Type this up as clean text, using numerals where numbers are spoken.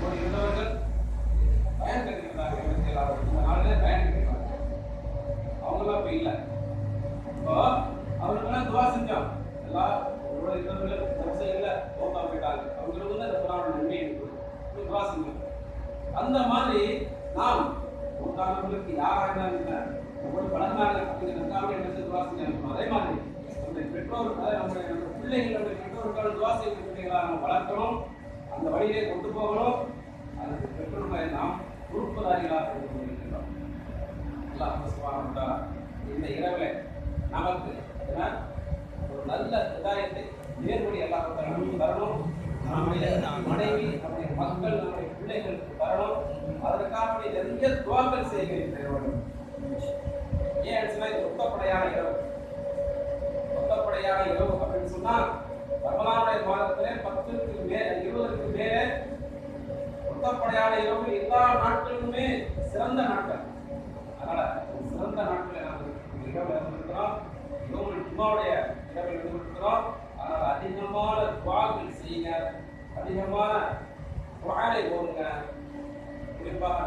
ஒரு இருந்தவர்கள் பயன் கட்டிக்கிறாங்க, 27வது இந்த நாளிலே பயன் கட்டிக்கிறாங்க. அவங்களாம் இப்போ இல்லை. இப்போ அவருக்கெல்லாம் துவா செஞ்சோம். எல்லாம் உங்களோட இருந்தவர்கள் விவசாயிகளை ஓப்பா போயிட்டாங்க. அவங்களுக்கு வந்து அந்த புறாவோட நன்மை இருக்குது துவா செஞ்சோம். அந்த மாதிரி நாம் உண்டானவர்களுக்கு யாராக இருந்தாலும் ஒரு பழங்கால அப்படிங்கிறதுக்காக என்ன துவா செஞ்சாங்க. அதே மாதிரி நம்முடைய பெற்றோர், நம்முடைய பிள்ளைகள், நம்முடைய பெற்றோர்கள் துவா செய்ய பிள்ளைகளாக நம்ம வளர்க்கணும், அந்த வழியிலே கொண்டு போகணும். அதுக்கு பெற்றோர்களை நாம் பொறுப்புதாரிகளாக இருக்கின்றோம். இந்த இரவு நமக்கு ஒரு நல்ல விதாயத்தை நேர்வழி எல்லாம் தரணும். நம்முடைய மனைவி, நம்முடைய மக்கள், நம்முடைய பிள்ளைகளுக்கு தரணும். அதற்காக நிறைய துவாக்கள் செய்கிறேன். ஏன் சொன்னா இது ஒத்தப்படையான இரவு. ஒத்தப்படையான இரவு அப்படின்னு சொன்னா ரமலானுடைய மாதத்திலே 10க்கு மேல 20க்கு மேலே ஒத்தப்படையான இரவு எல்லா நாட்களுமே சிறந்த நாட்கள். அதனால சிறந்த நாட்களை நாம் இரவு இருந்திருக்கிறோம். ஜும்மாவுடைய இரவில் இருந்திருக்கிறோம். அதனால் அதிகமான துவாக்கள் செய்யுங்க, அதிகமான குர்ஆனை ஓதுங்க. குறிப்பாக